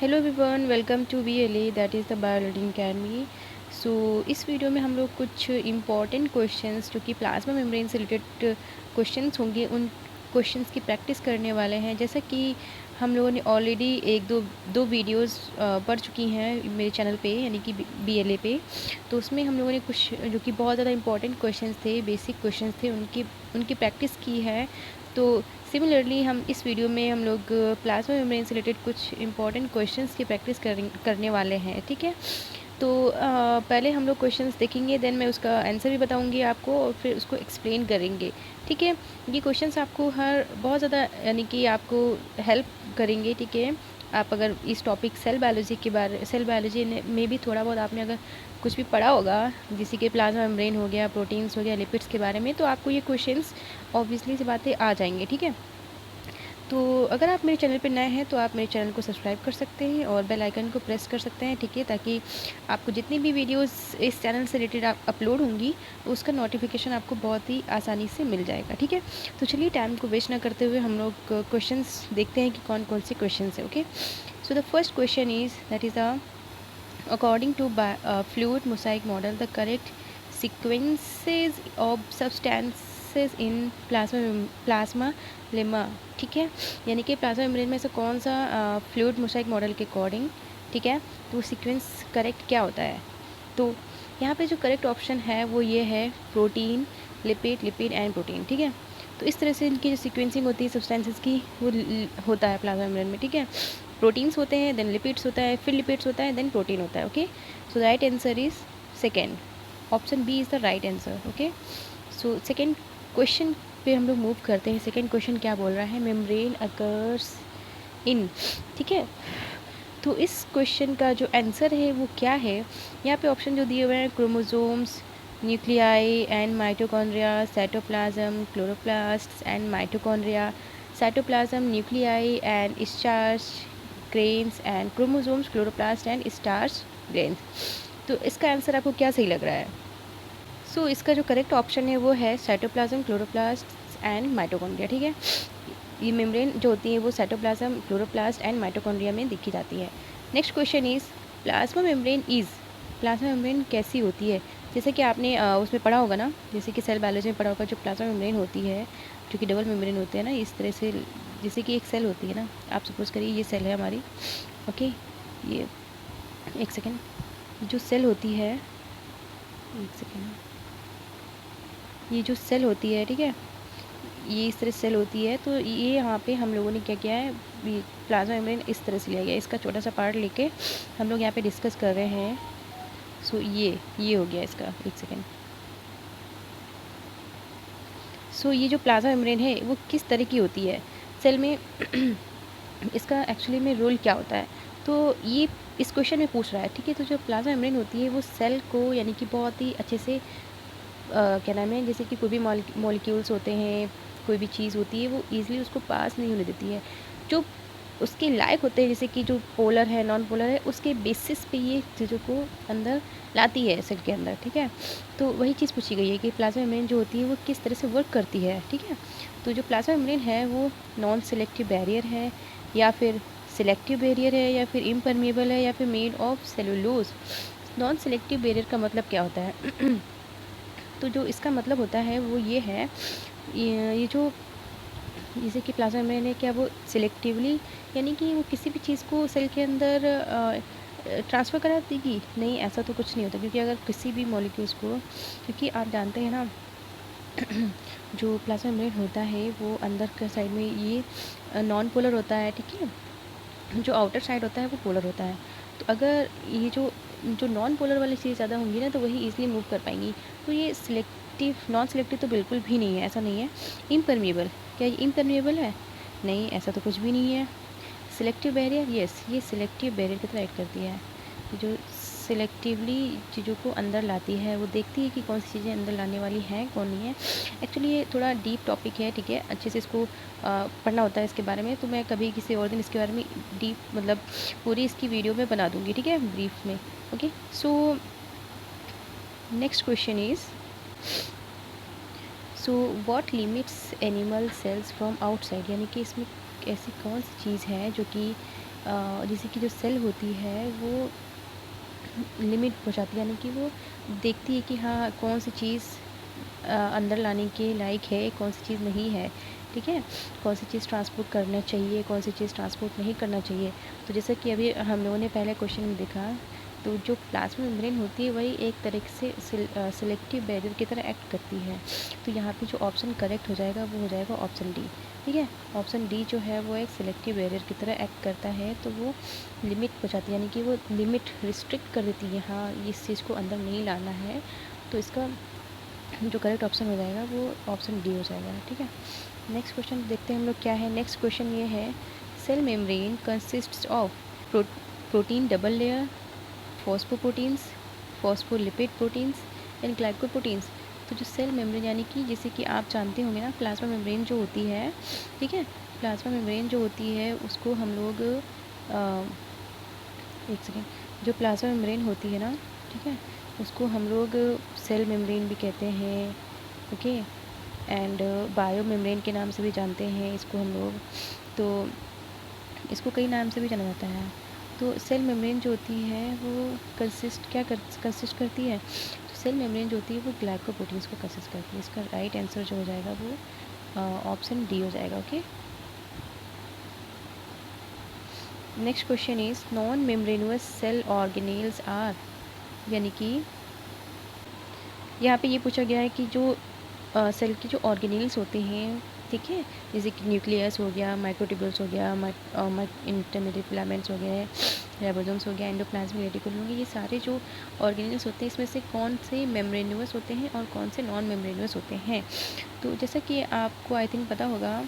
Hello everyone, welcome to BLA that is the biology academy. So इस video में हम लोग कुछ इम्पॉर्टेंट क्वेश्चंस जो कि प्लाज्मा मेम्ब्रेन से रिलेटेड क्वेश्चंस होंगे उन क्वेश्चंस की प्रैक्टिस करने वाले हैं। जैसा कि हम लोगों ने ऑलरेडी एक दो वीडियोस पढ़ चुकी हैं मेरे चैनल पे, यानी कि BLA पे। तो उसमें हम लोगों ने कुछ जो कि बहुत ज़्यादा इम्पॉर्टेंट क्वेश्चंस थे, बेसिक क्वेश्चंस थे, उनकी प्रैक्टिस की है। तो सिमिलरली हम इस वीडियो में हम लोग प्लाज्मा मेम्ब्रेन से रिलेटेड कुछ इंपॉर्टेंट क्वेश्चंस की प्रैक्टिस करने वाले हैं, ठीक है। तो पहले हम लोग क्वेश्चंस देखेंगे, देन मैं उसका आंसर भी बताऊंगी आपको और फिर उसको एक्सप्लेन करेंगे, ठीक है। ये क्वेश्चंस आपको बहुत ज़्यादा यानी कि आपको हेल्प करेंगे, ठीक है। आप अगर इस टॉपिक सेल बायोलॉजी में भी थोड़ा बहुत आपने अगर कुछ भी पढ़ा होगा, जैसे कि प्लाज्मा मेम्ब्रेन हो गया, प्रोटीन्स हो गया, लिपिड्स के बारे में, तो आपको ये क्वेश्चंस ऑब्वियसली सी बातें आ जाएंगे, ठीक है। तो अगर आप मेरे चैनल पर नए हैं तो आप मेरे चैनल को सब्सक्राइब कर सकते हैं और बेल आइकन को प्रेस कर सकते हैं, ठीक है, ताकि आपको जितनी भी वीडियोस इस चैनल से रिलेटेड आप अपलोड होंगी उसका नोटिफिकेशन आपको बहुत ही आसानी से मिल जाएगा, ठीक है। तो चलिए टाइम को वेस्ट ना करते हुए हम लोग क्वेश्चंस देखते हैं कि कौन कौन से क्वेश्चंस है, okay. So the first question is that is the according to fluid mosaic model the correct sequences of substances in plasma lemma, ठीक है। यानी कि प्लाज्मा मेम्ब्रेन में से कौन सा फ्लूइड मोसाइक मॉडल के अकॉर्डिंग, ठीक है, तो वो सीक्वेंस करेक्ट क्या होता है। तो यहाँ पे जो करेक्ट ऑप्शन है वो ये है प्रोटीन, लिपिड एंड प्रोटीन, ठीक है। तो इस तरह से इनकी जो सीक्वेंसिंग होती है सब्सटेंसेस की वो होता है प्लाज्मा मेम्ब्रेन में, ठीक है। प्रोटीन्स होते हैं, देन लिपिड्स होता है, फिर लिपिड्स होता है, देन प्रोटीन होता है, okay. So right answer is second, option B is the right answer, okay. So second question पे हम लोग मूव करते हैं। सेकेंड क्वेश्चन क्या बोल रहा है, मेम्ब्रेन अकर्स इन, ठीक है। तो इस क्वेश्चन का जो आंसर है वो क्या है, यहाँ पे ऑप्शन जो दिए हुए हैं, chromosomes, nuclei and mitochondria, cytoplasm, chloroplast and mitochondria, cytoplasm, nuclei and starch grains and chromosomes, chloroplast and starch grains. तो इसका आंसर आपको क्या सही लग रहा है। सो इसका जो करेक्ट ऑप्शन है वो है साइटोप्लाज्म, क्लोरोप्लास्ट एंड माइटोकॉन्ड्रिया, ठीक है। ये मेम्ब्रेन जो होती है वो साइटोप्लाज्म, क्लोरोप्लास्ट एंड माइटोकॉन्ड्रिया में देखी जाती है। Next question is plasma membrane कैसी होती है। जैसे कि आपने उसमें पढ़ा होगा ना, जैसे कि सेल बायोलॉजी में पढ़ा होगा, जो प्लाज्मा मेम्ब्रेन होती है जो कि डबल मेम्ब्रेन होते हैं ना, इस तरह से, जैसे कि एक सेल होती है ना, आप सपोज करिए ये सेल है हमारी, ओके। ये एक सेकेंड, जो सेल होती है, एक सेकेंड, ये जो सेल होती है, ठीक है, ये इस तरह सेल होती है। तो ये यहाँ पे हम लोगों ने क्या किया है, प्लाज्मा मेम्ब्रेन इस तरह से लिया गया, इसका छोटा सा पार्ट लेके हम लोग यहाँ पे डिस्कस कर रहे हैं। सो ये हो गया इसका, एक सेकेंड। सो ये जो प्लाज्मा मेम्ब्रेन है वो किस तरह की होती है सेल में इसका एक्चुअली में रोल क्या होता है, तो ये इस क्वेश्चन में पूछ रहा है, ठीक है। तो जो प्लाज्मा मेम्ब्रेन होती है वो सेल को यानी कि बहुत ही अच्छे से क्या नाम है, जैसे कि कोई भी मॉलिक्यूल्स होते हैं, कोई भी चीज़ होती है वो ईज़िली उसको पास नहीं होने देती है। जो उसके लायक होते हैं, जैसे कि जो पोलर है, नॉन पोलर है, उसके बेसिस पे ये चीज़ों को अंदर लाती है सेल के अंदर, ठीक है। तो वही चीज़ पूछी गई है कि प्लाज्मा मेम्ब्रेन जो होती है वो किस तरह से वर्क करती है, ठीक है। तो जो प्लाज्मा मेम्ब्रेन है वो नॉन सेलेक्टिव बैरियर है, या फिर सेलेक्टिव बैरियर है, या फिर इम्परमिएबल है, या फिर made of cellulose. Non selective barrier का मतलब क्या होता है तो जो इसका मतलब होता है वो ये है, ये जो जैसे कि प्लाज्मा मेम्ब्रेन है, क्या वो सिलेक्टिवली, यानी कि वो किसी भी चीज़ को सेल के अंदर ट्रांसफ़र करा देगी, नहीं, ऐसा तो कुछ नहीं होता। क्योंकि अगर किसी भी मॉलिक्यूल्स को, क्योंकि आप जानते हैं ना जो प्लाज्मा मेम्ब्रेन होता है वो अंदर के साइड में ये नॉन पोलर होता है, ठीक है। जो आउटर साइड होता है वो पोलर होता है। तो अगर ये जो जो नॉन पोलर वाली चीज़ ज़्यादा होंगी ना तो वही ईज़िली मूव कर पाएंगी। तो ये सिलेक्टिव, नॉन सिलेक्टिव तो बिल्कुल भी नहीं है, ऐसा नहीं है। इम्परमिएबल, क्या ये इम्परमिएबल है, नहीं, ऐसा तो कुछ भी नहीं है। सिलेक्टिव बैरियर, यस, ये सिलेक्टिव बैरियर की तरह एक्ट करती है, जो सिलेक्टिवली चीज़ों को अंदर लाती है, वो देखती है कि कौन सी चीज़ें अंदर लाने वाली हैं, कौन नहीं है। एक्चुअली ये थोड़ा डीप टॉपिक है, ठीक है, अच्छे से इसको पढ़ना होता है इसके बारे में। तो मैं कभी किसी और दिन इसके बारे में डीप, मतलब पूरी इसकी वीडियो में बना दूँगी, ठीक है, ब्रीफ में, okay. So next question is, so what limits animal cells from outside, यानी कि इसमें ऐसी कौन सी चीज़ है जो कि जैसे कि जो सेल होती है वो लिमिट पहुँचाती है, यानी कि वो देखती है कि हाँ कौन सी चीज़ अंदर लाने के लायक है, कौन सी चीज़ नहीं है, ठीक है। कौन सी चीज़ ट्रांसपोर्ट करना चाहिए, कौन सी चीज़ ट्रांसपोर्ट नहीं करना चाहिए। तो जैसा कि अभी हम लोगों ने पहले क्वेश्चन में देखा, तो जो प्लाज्मा मेम्ब्रेन होती है वही एक तरह से सिलेक्टिव बैरियर की तरह एक्ट करती है। तो यहाँ पे जो ऑप्शन करेक्ट हो जाएगा वो हो जाएगा ऑप्शन डी, ठीक है। ऑप्शन डी जो है वो एक सिलेक्टिव बैरियर की तरह एक्ट करता है, तो वो लिमिट पहुँचाती है, यानी कि वो लिमिट रिस्ट्रिक्ट कर देती है, हाँ इस चीज़ को अंदर नहीं लाना है। तो इसका जो करेक्ट ऑप्शन हो जाएगा वो ऑप्शन डी हो जाएगा, ठीक है। नेक्स्ट क्वेश्चन देखते हैं हम लोग क्या है। नेक्स्ट क्वेश्चन ये है, cell membrane consists of protein double layer, phosphoproteins, phospholipid proteins and glycoproteins. तो जो सेल मेम्ब्रेन, यानी कि जैसे कि आप जानते होंगे ना, प्लाज्मा मेम्ब्रेन जो होती है, ठीक है, प्लाज्मा मेम्ब्रेन जो होती है उसको हम लोग एक सेकेंड, जो प्लाज्मा मेम्ब्रेन होती है ना, ठीक है, उसको हम लोग सेल मेम्ब्रेन भी कहते हैं, ओके, एंड बायो मेम्ब्रेन के नाम से भी जानते हैं इसको हम लोग। तो इसको कई नाम से भी जाना जाता है। तो सेल मेम्ब्रेन जो होती है वो कंसिस्ट करती है, तो सेल मेम्ब्रेन जो होती है वो ग्लाइकोप्रोटीन्स को कंसिस्ट करती है। इसका राइट आंसर जो हो जाएगा वो ऑप्शन डी हो जाएगा, okay. Next question is, non membranous cell organelles are, यानी कि यहाँ पे ये पूछा गया है कि जो सेल के जो ऑर्गेनेल्स होते हैं, ठीक है, जैसे कि न्यूक्लियस हो गया, माइक्रोट्यूब्यूल्स हो गया, इंटरमीडिएट फिलामेंट्स हो गए, राइबोसोम्स हो गया, एंडोप्लाज्मिक रेटिकुलम हो गया, ये सारे जो ऑर्गेनेल्स होते हैं इसमें से कौन से मेम्ब्रेनुअस होते हैं और कौन से नॉन मेम्ब्रेनुअस होते हैं। तो जैसा कि आपको आई थिंक पता होगा,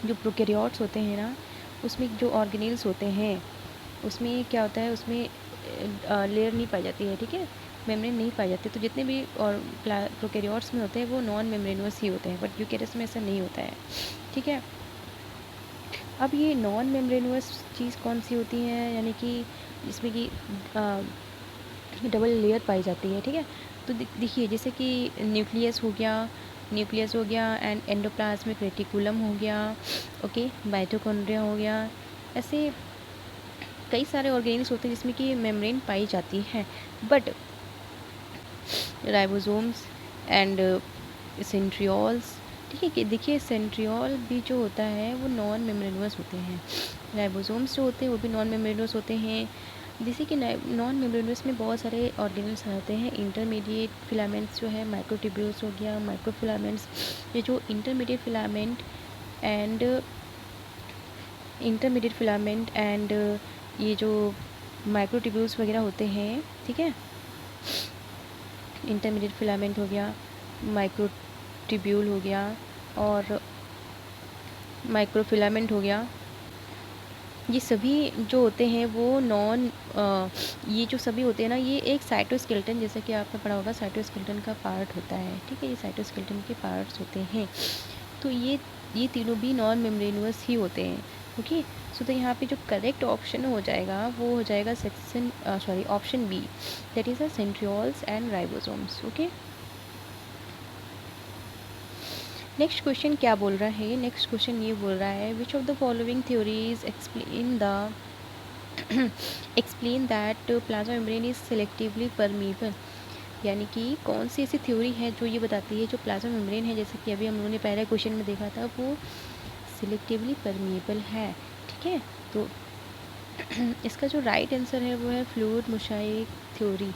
जो प्रोकैरियोट्स होते हैं ना, उसमें जो ऑर्गेनेल्स होते हैं उसमें क्या होता है, उसमें लेयर नहीं पाई जाती है, ठीक है, मेम्ब्रेन नहीं पाई जाती। तो जितने भी और प्रोकैरियोट्स में होते हैं वो नॉन मेम्ब्रेनुअस ही होते हैं, बट यूकेरियोट्स में ऐसा नहीं होता है, ठीक है। अब ये नॉन मेम्ब्रेनुअस चीज़ कौन सी होती है, यानी कि जिसमें कि डबल लेयर पाई जाती है, ठीक है। तो देखिए, जैसे कि न्यूक्लियस हो गया एंड एंडोप्लाज्मिक रेटिकुलम हो गया, ओके, माइटोकॉन्ड्रिया हो गया, ऐसे कई सारे ऑर्गेनेल्स होते हैं जिसमें कि मेम्ब्रेन पाई जाती है, बट राइबोसोम्स एंड सेंट्रियोल्स, ठीक है, कि देखिए सेंट्रियोल भी जो होता है वो नॉन मेम्ब्रेनुअस होते हैं, राइबोसोम्स जो होते हैं वो भी नॉन मेम्ब्रेनुअस होते हैं। जैसे कि नॉन मेम्ब्रेनुअस में बहुत सारे ऑर्गेनल्स आते हैं, इंटरमीडिएट फिलामेंट्स जो है, माइक्रोट्यूब्यूल्स हो गया, माइक्रोफिलामेंट्स, ये जो इंटरमीडिएट फिलामेंट एंड ये जो माइक्रोट्यूब्यूल्स वगैरह होते हैं, ठीक है, इंटरमीडिएट फिलामेंट हो गया, माइक्रोट्यूब्यूल हो गया और माइक्रोफिलामेंट हो गया, ये सभी जो होते हैं वो ये जो सभी होते हैं ना, ये एक साइटोस्केलेटन, जैसे कि आपने पढ़ा होगा, साइटोस्केलेटन का पार्ट होता है, ठीक है, ये साइटोस्केलेटन के पार्ट्स होते हैं। तो ये तीनों भी नॉन मेम्ब्रेनुअस ही होते हैं, ओके। सो तो यहाँ पे जो करेक्ट ऑप्शन हो जाएगा वो हो जाएगा option B, that is the centrioles and ribosomes, okay. Next question क्या बोल रहा है, नेक्स्ट क्वेश्चन ये बोल रहा है, which of the following theories explain that plasma membrane is selectively permeable, यानी कि कौन सी ऐसी थ्योरी है जो ये बताती है जो प्लाज्मा मेम्ब्रेन है, जैसे कि अभी हम लोगों ने पहले क्वेश्चन में देखा था, वो सिलेक्टिवली परमीएबल है, ठीक है। तो इसका जो राइट आंसर है वो है fluid mosaic theory.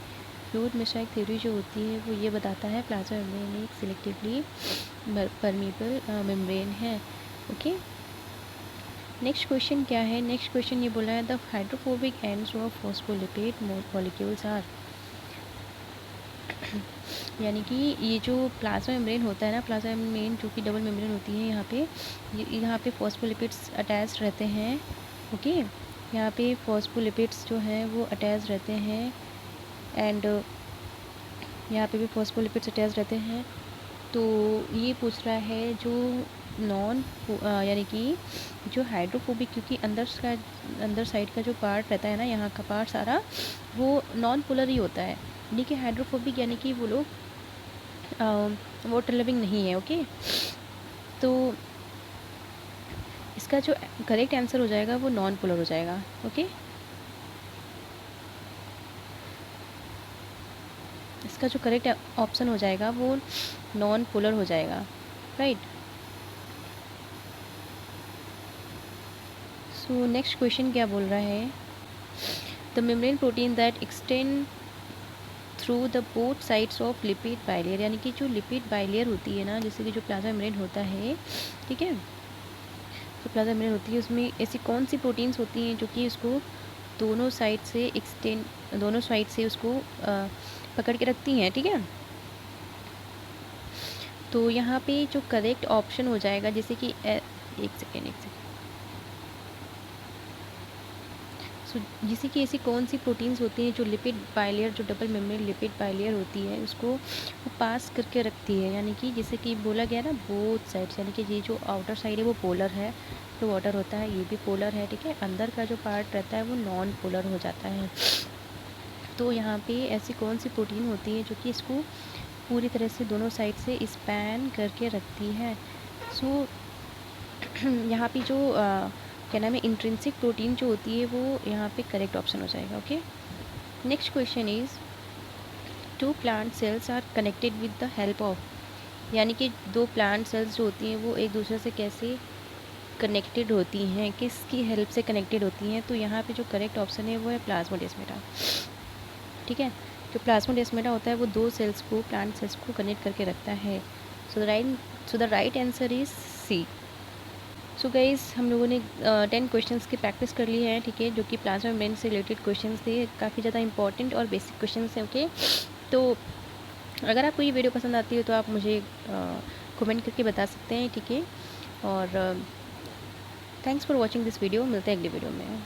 Fluid mosaic theory जो होती है वो ये बताता है प्लाज्मा मेम्ब्रेन एक सिलेक्टिवली परमीएबल मेम्ब्रेन है, ओके। नेक्स्ट क्वेश्चन क्या है, नेक्स्ट क्वेश्चन ये बोला है, the hydrophobic ends of phospholipid molecules are, यानी कि ये जो प्लाज्मा मेम्ब्रेन होता है ना, प्लाज्मा मेम्ब्रेन जो कि डबल मेम्ब्रेन होती है, यहाँ पे फॉस्फोलिपिड्स अटैच रहते हैं, ओके, यहाँ पे फॉस्फोलिपिड्स जो हैं वो अटैच रहते हैं एंड यहाँ पे भी फॉस्फोलिपिड्स अटैच रहते हैं। तो ये पूछ रहा है जो यानी कि जो हाइड्रोफोबिक, क्योंकि अंदर साइड का जो पार्ट रहता है ना, यहाँ का पार्ट सारा वो नॉन पोलर ही होता है, यानी कि हाइड्रोफोबिक, यानी कि वो लोग वाटर लविंग नहीं है, ओके। तो इसका जो करेक्ट आंसर हो जाएगा वो नॉन पोलर हो जाएगा। ओके, इसका जो करेक्ट ऑप्शन हो जाएगा वो नॉन पोलर हो जाएगा, राइट। सो नेक्स्ट क्वेश्चन क्या बोल रहा है, the membrane protein that extend through the both sides of lipid bilayer, यानी कि जो लिपिड बाइलेयर होती है ना, जैसे कि जो प्लाज्मा मेम्ब्रेन होता है, ठीक है, जो प्लाज्मा मेम्ब्रेन होती है उसमें ऐसी कौन सी प्रोटीन्स होती हैं जो कि उसको दोनों साइड से उसको पकड़ के रखती हैं, ठीक है। तो यहाँ पे जो करेक्ट ऑप्शन हो जाएगा, जैसे कि एक सेकेंड सो जैसे कि ऐसी कौन सी प्रोटीन्स होती हैं जो लिपिड बाइलेयर, जो डबल मेम्ब्रेन लिपिड बाइलेयर होती है उसको वो पास करके रखती है, यानी कि जैसे कि बोला गया ना बोथ साइड्स, यानी कि ये जो आउटर साइड है वो पोलर है, जो वाटर होता है ये भी पोलर है, ठीक है। अंदर का जो पार्ट रहता है वो नॉन पोलर हो जाता है। तो यहाँ पे ऐसी कौन सी प्रोटीन होती है जो कि इसको पूरी तरह से दोनों साइड से स्पैन करके रखती है। सो यहाँ पे जो क्या नाम है, इंट्रिंसिक प्रोटीन जो होती है वो यहाँ पे करेक्ट ऑप्शन हो जाएगा। Okay, next question is, two plant cells are connected with the help of, यानी कि दो प्लांट सेल्स जो होती हैं वो एक दूसरे से कैसे कनेक्टेड होती हैं, किसकी हेल्प से कनेक्टेड होती हैं। तो यहाँ पे जो करेक्ट ऑप्शन है वो है प्लाज्मोडेस्माटा, ठीक है। जो प्लाज्मोडेस्माटा होता है वो दो सेल्स को, प्लांट सेल्स को कनेक्ट करके रखता है। So the right answer is C. So guys, हम लोगों ने 10 क्वेश्चंस की प्रैक्टिस कर ली है, ठीक है, जो कि प्लाज्मा मेम्ब्रेन से रिलेटेड क्वेश्चंस थे, काफ़ी ज़्यादा इंपॉर्टेंट और बेसिक क्वेश्चंस हैं। ओके, तो अगर आपको ये वीडियो पसंद आती है तो आप मुझे कमेंट करके बता सकते हैं, ठीक है। और thanks for watching this video, मिलते हैं अगली वीडियो में।